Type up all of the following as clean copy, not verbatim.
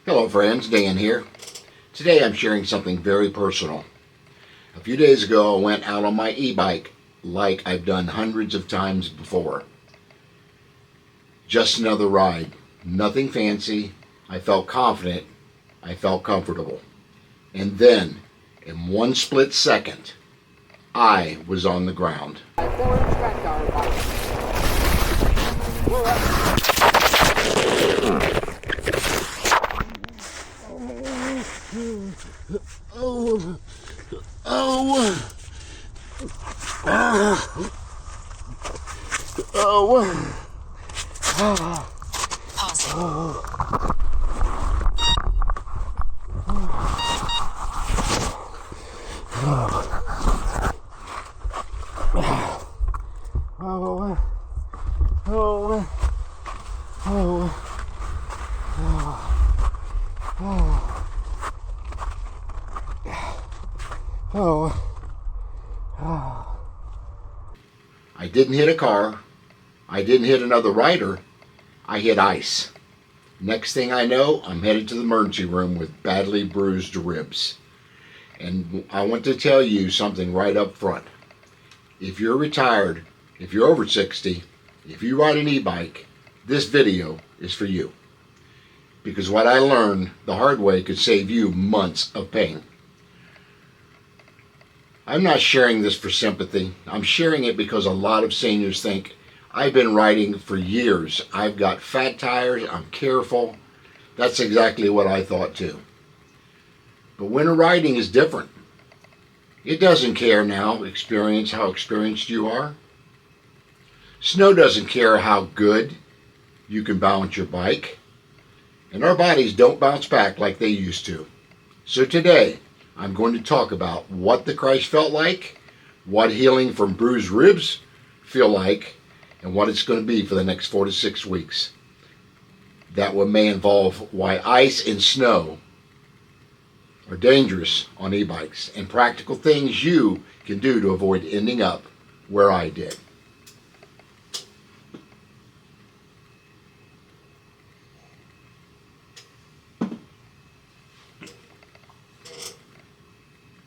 Hello friends, Dan here. Today I'm sharing something very personal. A few days ago I went out on my e-bike like I've done hundreds of times before. Just another ride. Nothing fancy. I felt confident. I felt comfortable. And then, in one split second, I was on the ground. I didn't hit a car. I didn't hit another rider. I hit ice. Next thing I know, I'm headed to the emergency room with badly bruised ribs. And I want to tell you something right up front. If you're retired, if you're over 60, if you ride an e-bike, this video is for you. Because what I learned the hard way could save you months of pain. I'm not sharing this for sympathy. I'm sharing it because a lot of seniors think, I've been riding for years. I've got fat tires. I'm careful. That's exactly what I thought too. But winter riding is different. It doesn't care now how experienced you are. Snow doesn't care how good you can balance your bike. And our bodies don't bounce back like they used to. So today, I'm going to talk about what the crash felt like, what healing from bruised ribs feel like, and what it's going to be for the next 4 to 6 weeks. That one may involve why ice and snow are dangerous on e-bikes and practical things you can do to avoid ending up where I did.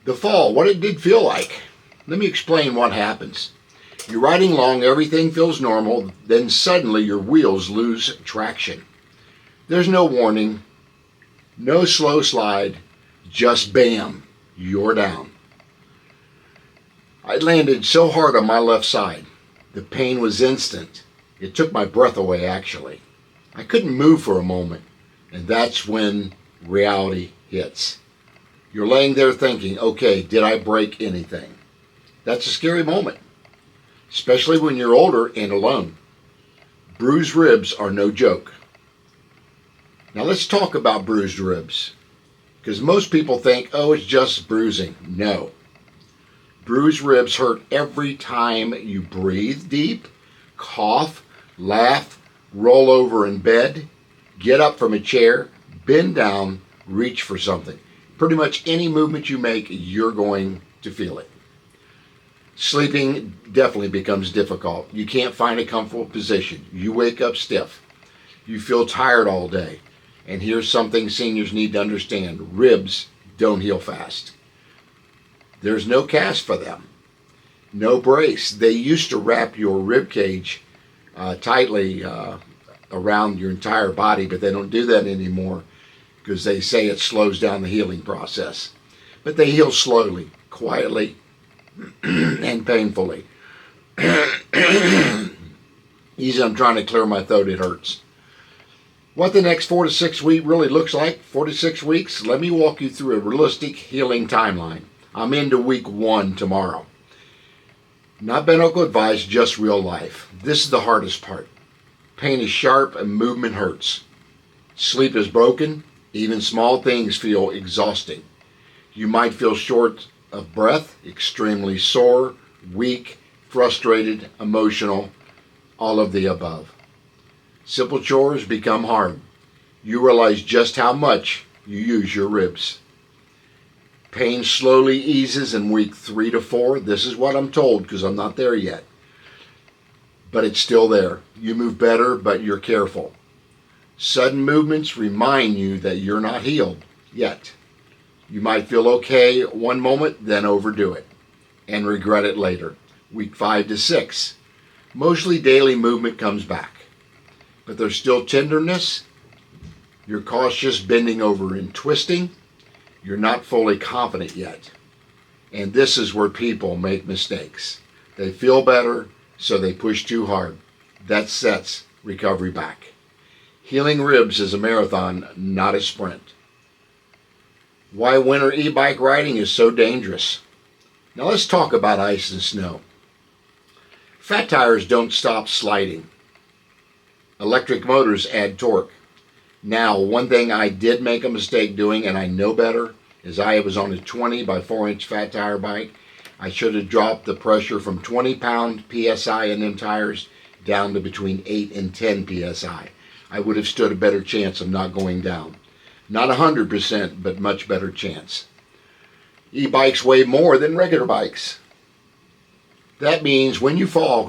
The fall, what it did feel like. Let me explain what happens. You're riding along, everything feels normal, then suddenly your wheels lose traction. There's no warning, no slow slide, just bam, you're down. I landed so hard on my left side. The pain was instant. It took my breath away, actually. I couldn't move for a moment, and that's when reality hits. You're laying there thinking, okay, did I break anything? That's a scary moment, especially when you're older and alone. Bruised ribs are no joke. Now let's talk about bruised ribs, because most people think, oh, it's just bruising. No. Bruised ribs hurt every time you breathe deep, cough, laugh, roll over in bed, get up from a chair, bend down, reach for something. Pretty much any movement you make, you're going to feel it. Sleeping definitely becomes difficult. You can't find a comfortable position. You wake up stiff. You feel tired all day. And here's something seniors need to understand. Ribs don't heal fast. There's no cast for them. No brace. They used to wrap your rib cage tightly around your entire body, but they don't do that anymore, because they say it slows down the healing process. But they heal slowly, quietly, and painfully. Easy, I'm trying to clear my throat, it hurts. What the next 4 to 6 weeks really looks like, 4 to 6 weeks, let me walk you through a realistic healing timeline. I'm into week 1 tomorrow. Not medical advice, just real life. This is the hardest part. Pain is sharp and movement hurts. Sleep is broken. Even small things feel exhausting. You might feel short of breath, extremely sore, weak, frustrated, emotional, all of the above. Simple chores become hard. You realize just how much you use your ribs. Pain slowly eases in week 3 to 4. This is what I'm told because I'm not there yet. But it's still there. You move better, but you're careful. Sudden movements remind you that you're not healed yet. You might feel okay one moment, then overdo it and regret it later. Week 5 to 6. Mostly daily movement comes back, but there's still tenderness. You're cautious, bending over and twisting. You're not fully confident yet. And this is where people make mistakes. They feel better, so they push too hard. That sets recovery back. Healing ribs is a marathon, not a sprint. Why winter e-bike riding is so dangerous. Now let's talk about ice and snow. Fat tires don't stop sliding. Electric motors add torque. Now, one thing I did make a mistake doing, and I know better, is I was on a 20 by 4-inch fat tire bike. I should have dropped the pressure from 20 pound PSI in them tires down to between 8 and 10 PSI. I would have stood a better chance of not going down. Not 100%, but much better chance. E-bikes weigh more than regular bikes. That means when you fall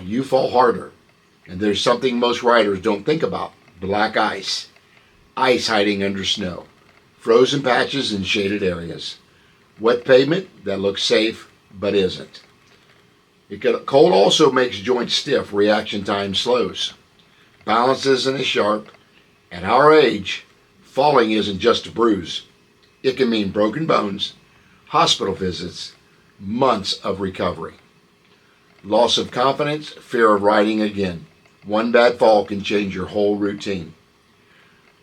harder. And there's something most riders don't think about: black ice. Ice hiding under snow. Frozen patches in shaded areas. Wet pavement that looks safe but isn't. Cold also makes joints stiff. Reaction time slows. Balance isn't as sharp. At our age, falling isn't just a bruise. It can mean broken bones, hospital visits, months of recovery. Loss of confidence, fear of riding again. One bad fall can change your whole routine.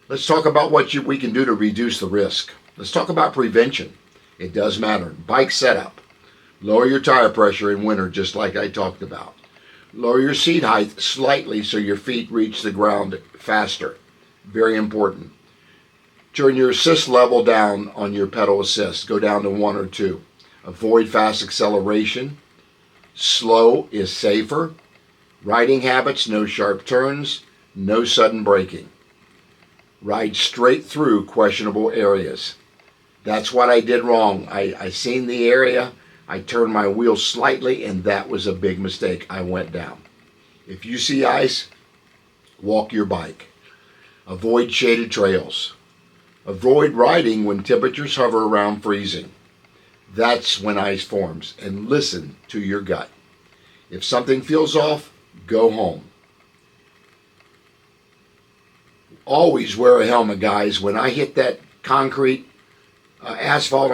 Let's talk about what we can do to reduce the risk. Let's talk about prevention. It does matter. Bike setup. Lower your tire pressure in winter, just like I talked about. Lower your seat height slightly so your feet reach the ground faster. Very important. Turn your assist level down on your pedal assist. Go down to 1 or 2. Avoid fast acceleration. Slow is safer. Riding habits: no sharp turns, no sudden braking. Ride straight through questionable areas. That's what I did wrong. I seen the area, I turned my wheel slightly, and that was a big mistake. I went down. If you see ice, walk your bike. Avoid shaded trails. Avoid riding when temperatures hover around freezing. That's when ice forms. And listen to your gut. If something feels off, go home. Always wear a helmet, guys. When I hit that asphalt,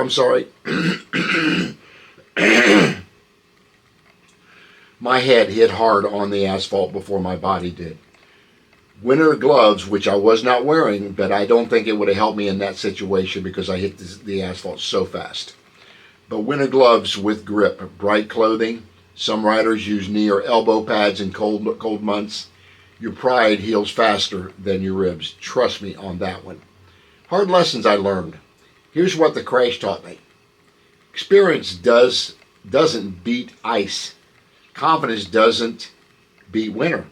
my head hit hard on the asphalt before my body did. Winter gloves, which I was not wearing, but I don't think it would have helped me in that situation because I hit the asphalt so fast. But winter gloves with grip, bright clothing. Some riders use knee or elbow pads in cold months. Your pride heals faster than your ribs. Trust me on that one. Hard lessons I learned. Here's what the crash taught me. Experience doesn't beat ice. Confidence doesn't beat winter.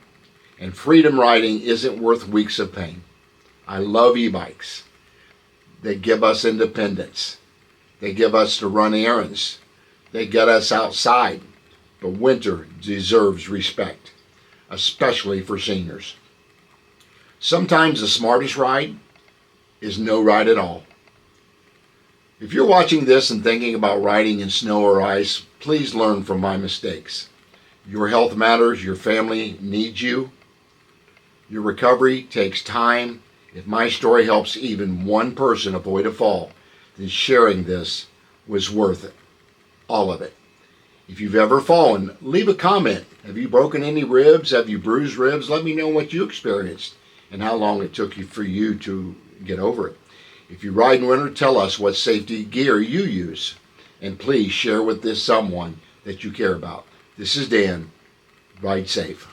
And freedom riding isn't worth weeks of pain. I love e-bikes. They give us independence. They give us to run errands. They get us outside. But winter deserves respect, especially for seniors. Sometimes the smartest ride is no ride at all. If you're watching this and thinking about riding in snow or ice, please learn from my mistakes. Your health matters. Your family needs you. Your recovery takes time. If my story helps even one person avoid a fall, then sharing this was worth it. All of it. If you've ever fallen, leave a comment. Have you broken any ribs? Have you bruised ribs? Let me know what you experienced and how long it took for you to get over it. If you ride in winter, tell us what safety gear you use. And please share with this someone that you care about. This is Dan. Ride safe.